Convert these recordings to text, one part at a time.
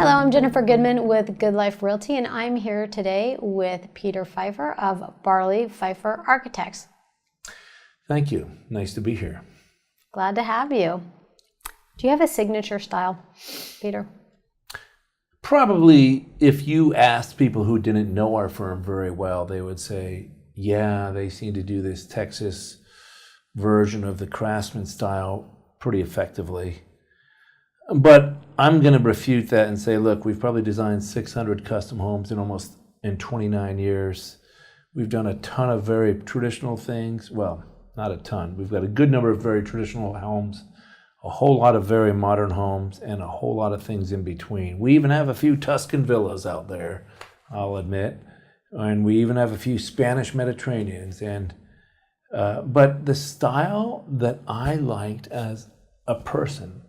Hello, I'm Jennifer Goodman with Good Life Realty, and I'm here today with Peter Pfeiffer of Barley Pfeiffer Architects. Thank you. Nice to be here. Glad to have you. Do you have a signature style, Peter? Probably if you asked people who didn't know our firm very well, they would say, yeah, they seem to do this Texas version of the Craftsman style pretty effectively. But I'm going to refute that and say, look, we've probably designed 600 custom homes in 29 years. We've done a ton of very traditional things. Well, not a ton. We've got a good number of very traditional homes, a whole lot of very modern homes, and a whole lot of things in between. We even have a few Tuscan villas out there, I'll admit. And we even have a few Spanish Mediterraneans. But the style that I liked as a person,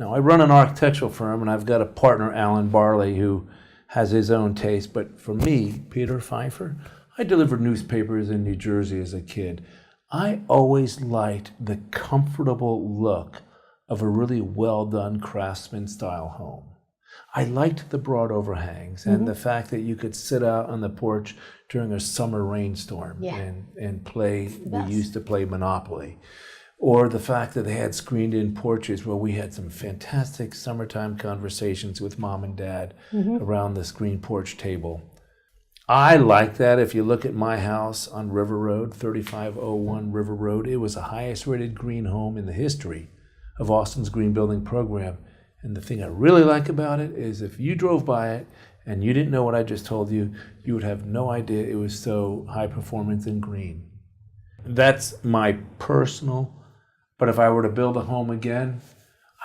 Now, I run an architectural firm, and I've got a partner, Alan Barley, who has his own taste. But for me, Peter Pfeiffer, I delivered newspapers in New Jersey as a kid. I always liked the comfortable look of a really well-done Craftsman-style home. I liked the broad overhangs and the fact that you could sit out on the porch during a summer rainstorm and play. We used to play Monopoly. Or the fact that they had screened-in porches where we had some fantastic summertime conversations with mom and dad around the screen porch table. I like that. If you look at my house on River Road, 3501 River Road, it was the highest rated green home in the history of Austin's green building program. And the thing I really like about it is if you drove by it and you didn't know what I just told you, you would have no idea it was so high performance and green. That's my personal. But if I were to build a home again,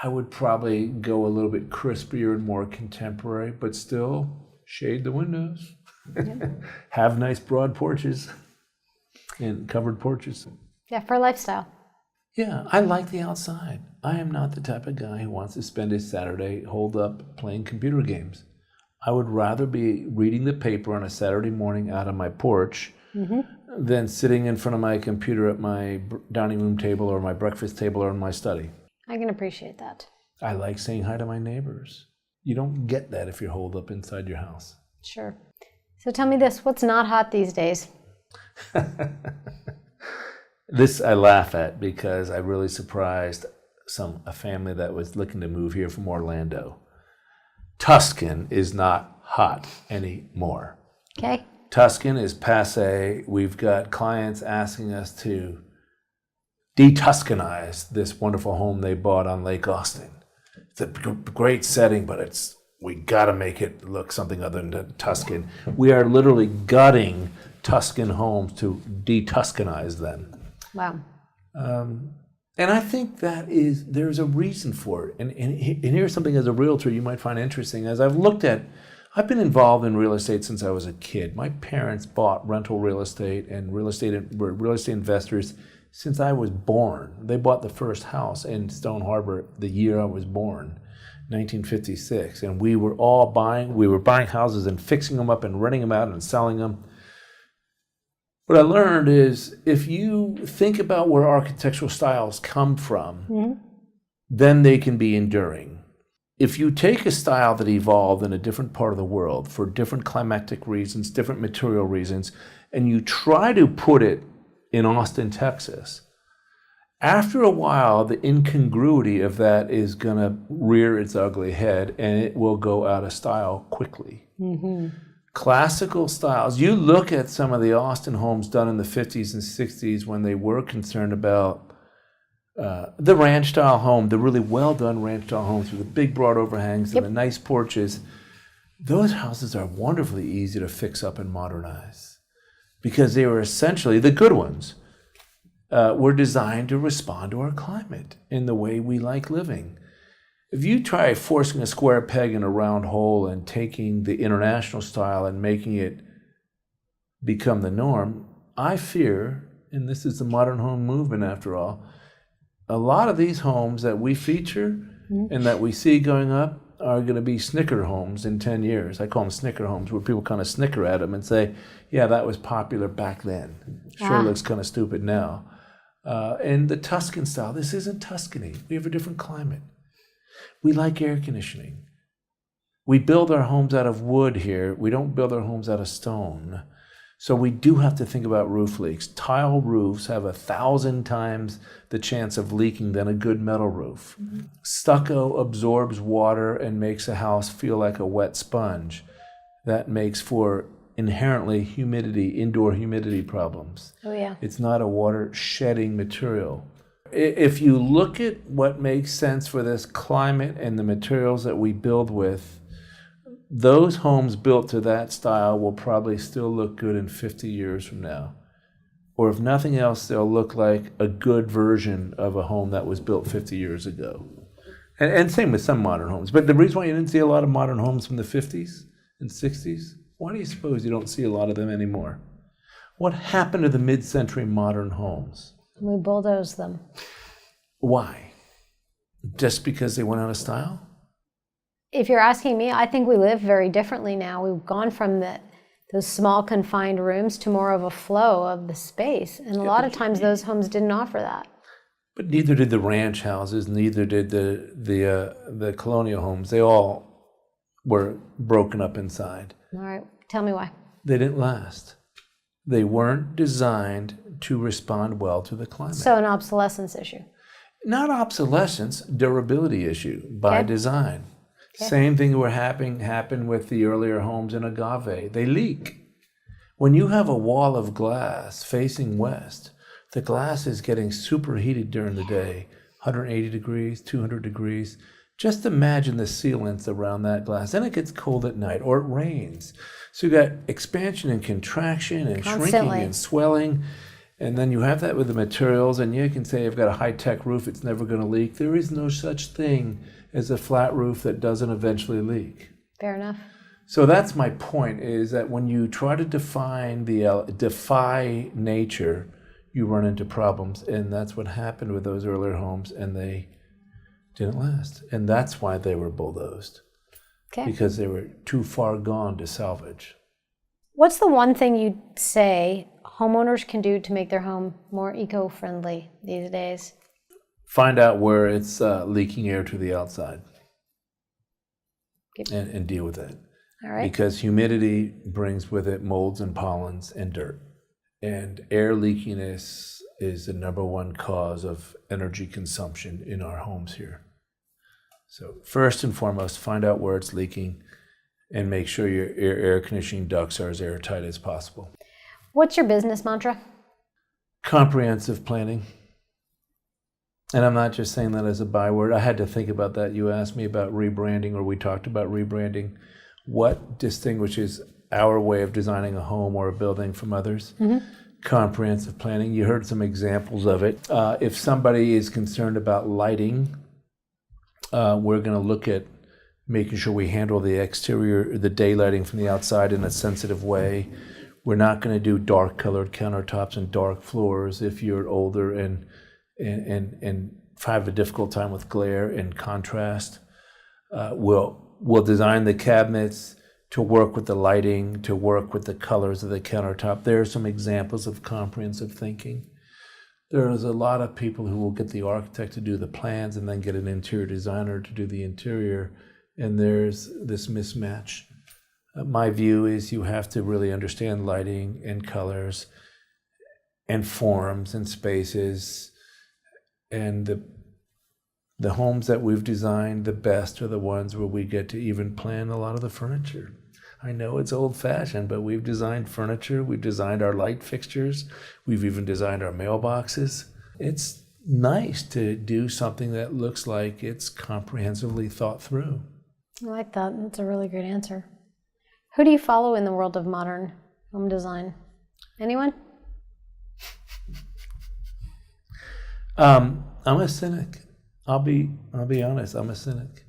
I would probably go a little bit crispier and more contemporary, but still shade the windows. Have nice broad porches and covered porches. Yeah, for lifestyle. Yeah, I like the outside. I am not the type of guy who wants to spend his Saturday holed up playing computer games. I would rather be reading the paper on a Saturday morning out on my porch than sitting in front of my computer at my dining room table or my breakfast table or in my study. I can appreciate that. I like saying hi to my neighbors. You don't get that if you're holed up inside your house. Sure. So tell me this, what's not hot these days? This I laugh at because I really surprised a family that was looking to move here from Orlando. Tuscan is not hot anymore. Okay. Tuscan is passé. We've got clients asking us to de-Tuscanize this wonderful home they bought on Lake Austin. It's a great setting, but we got to make it look something other than Tuscan. We are literally gutting Tuscan homes to de-Tuscanize them. Wow. And I think there's a reason for it. And here's something as a realtor you might find interesting. As I've been involved in real estate since I was a kid. My parents bought rental real estate and were real estate investors since I was born. They bought the first house in Stone Harbor the year I was born, 1956. And we were buying houses and fixing them up and renting them out and selling them. What I learned is if you think about where architectural styles come from, then they can be enduring. If you take a style that evolved in a different part of the world for different climatic reasons, different material reasons, and you try to put it in Austin, Texas, after a while, the incongruity of that is going to rear its ugly head, and it will go out of style quickly. Classical styles, you look at some of the Austin homes done in the 50s and 60s when they were concerned about the ranch style home, the really well done ranch style homes with the big broad overhangs and the nice porches. Those houses are wonderfully easy to fix up and modernize because they were essentially the good ones. Were designed to respond to our climate in the way we like living. If you try forcing a square peg in a round hole and taking the international style and making it become the norm, I fear, and this is the modern home movement after all, a lot of these homes that we feature and that we see going up are going to be snicker homes in 10 years. I call them snicker homes, where people kind of snicker at them and say, yeah, that was popular back then. Sure looks kind of stupid now. And the Tuscan style, this isn't Tuscany. We have a different climate. We like air conditioning. We build our homes out of wood here. We don't build our homes out of stone. So we do have to think about roof leaks. Tile roofs have 1,000 times the chance of leaking than a good metal roof. Mm-hmm. Stucco absorbs water and makes a house feel like a wet sponge. That makes for inherently indoor humidity problems. Oh yeah. It's not a water shedding material. If you look at what makes sense for this climate and the materials that we build with, those homes built to that style will probably still look good in 50 years from now. Or if nothing else, they'll look like a good version of a home that was built 50 years ago. And same with some modern homes. But the reason why you didn't see a lot of modern homes from the 50s and 60s, why do you suppose you don't see a lot of them anymore? What happened to the mid-century modern homes? We bulldozed them. Why? Just because they went out of style? If you're asking me, I think we live very differently now. We've gone from those small confined rooms to more of a flow of the space. And a lot of times those homes didn't offer that. But neither did the ranch houses, neither did the colonial homes. They all were broken up inside. All right, tell me why. They didn't last. They weren't designed to respond well to the climate. So an obsolescence issue. Not obsolescence, durability issue by design. Okay. Same thing happened with the earlier homes in Agave. They leak. When you have a wall of glass facing west, the glass is getting superheated during the day, 180 degrees, 200 degrees. Just imagine the sealants around that glass. Then it gets cold at night or it rains. So you got expansion and contraction and shrinking and swelling. And then you have that with the materials, and you can say, I've got a high-tech roof, it's never going to leak. There is no such thing as a flat roof that doesn't eventually leak. Fair enough. So that's my point, is that when you try to defy nature, you run into problems. And that's what happened with those earlier homes, and they didn't last. And that's why they were bulldozed. Okay. Because they were too far gone to salvage. What's the one thing you'd say homeowners can do to make their home more eco-friendly these days? Find out where it's leaking air to the outside and deal with it. All right. Because humidity brings with it molds and pollens and dirt. And air leakiness is the #1 cause of energy consumption in our homes here. So first and foremost, find out where it's leaking and make sure your air conditioning ducts are as airtight as possible. What's your business mantra? Comprehensive planning. And I'm not just saying that as a byword. I had to think about that. You asked me about rebranding, or we talked about rebranding. What distinguishes our way of designing a home or a building from others? Mm-hmm. Comprehensive planning. You heard some examples of it. If somebody is concerned about lighting, we're going to look at making sure we handle the exterior, the daylighting from the outside in a sensitive way. We're not going to do dark colored countertops and dark floors if you're older and have a difficult time with glare and contrast. We'll design the cabinets to work with the lighting, to work with the colors of the countertop. There are some examples of comprehensive thinking. There's a lot of people who will get the architect to do the plans and then get an interior designer to do the interior, and there's this mismatch. My view is you have to really understand lighting and colors and forms and spaces. And the homes that we've designed the best are the ones where we get to even plan a lot of the furniture. I know it's old-fashioned, but we've designed furniture, we've designed our light fixtures, we've even designed our mailboxes. It's nice to do something that looks like it's comprehensively thought through. I like that. That's a really great answer. Who do you follow in the world of modern home design? Anyone? I'm a cynic. I'll be honest. I'm a cynic.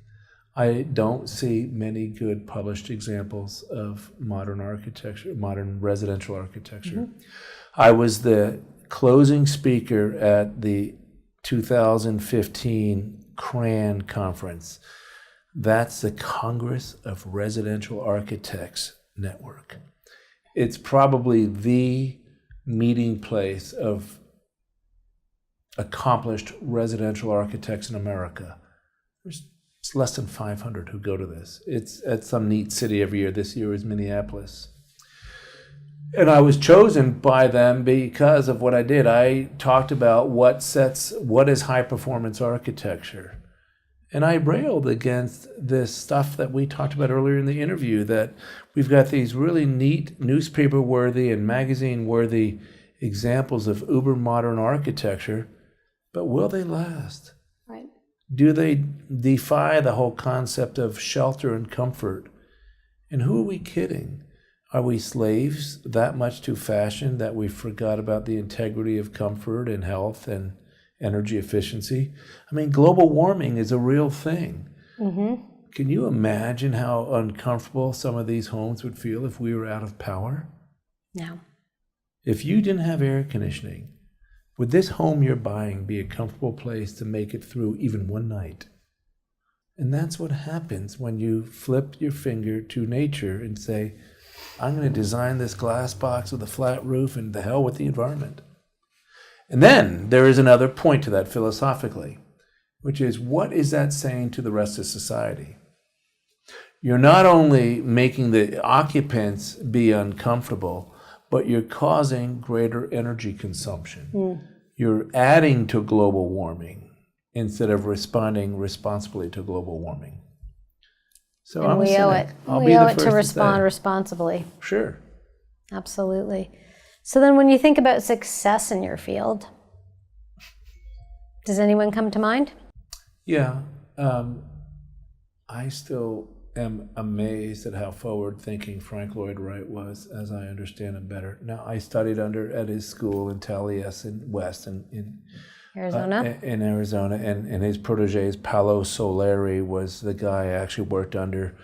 I don't see many good published examples of modern architecture, modern residential architecture. Mm-hmm. I was the closing speaker at the 2015 CRAN conference. That's the Congress of Residential Architects Network. It's probably the meeting place of accomplished residential architects in America. There's It's less than 500 who go to this. It's at some neat city every year. This year is Minneapolis. And I was chosen by them because of what I did. I talked about what is high performance architecture. And I railed against this stuff that we talked about earlier in the interview, that we've got these really neat newspaper-worthy and magazine-worthy examples of uber modern architecture, but will they last? Right. Do they defy the whole concept of shelter and comfort? And who are we kidding? Are we slaves that much to fashion that we forgot about the integrity of comfort and health and energy efficiency? I mean, global warming is a real thing. Mm-hmm. Can you imagine how uncomfortable some of these homes would feel if we were out of power? No. If you didn't have air conditioning, would this home you're buying be a comfortable place to make it through even one night? And that's what happens when you flip your finger to nature and say, I'm going to design this glass box with a flat roof and the hell with the environment. And then there is another point to that philosophically, which is, what is that saying to the rest of society? You're not only making the occupants be uncomfortable, but you're causing greater energy consumption. Mm. You're adding to global warming instead of responding responsibly to global warming. So and we owe it. We owe it to respond responsibly. Sure. Absolutely. So then when you think about success in your field, does anyone come to mind? Yeah. I still am amazed at how forward-thinking Frank Lloyd Wright was, as I understand him better. Now, I studied at his school in Taliesin West in Arizona. In Arizona, and his protege, Paolo Soleri, was the guy I actually worked under,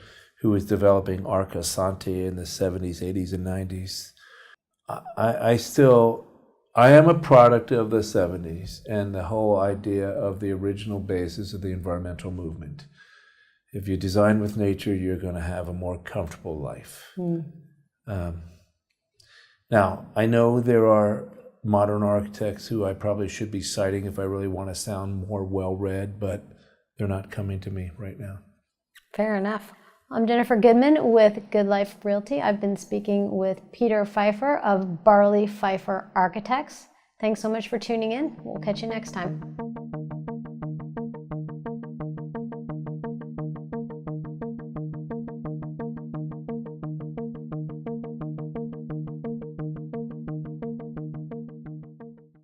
who was developing Arca Santi in the 70s, 80s, and 90s. I am a product of the 70s and the whole idea of the original basis of the environmental movement. If you design with nature, you're going to have a more comfortable life. Mm. Now, I know there are modern architects who I probably should be citing if I really want to sound more well-read, but they're not coming to me right now. Fair enough. I'm Jennifer Goodman with Good Life Realty. I've been speaking with Peter Pfeiffer of Barley Pfeiffer Architects. Thanks so much for tuning in. We'll catch you next time.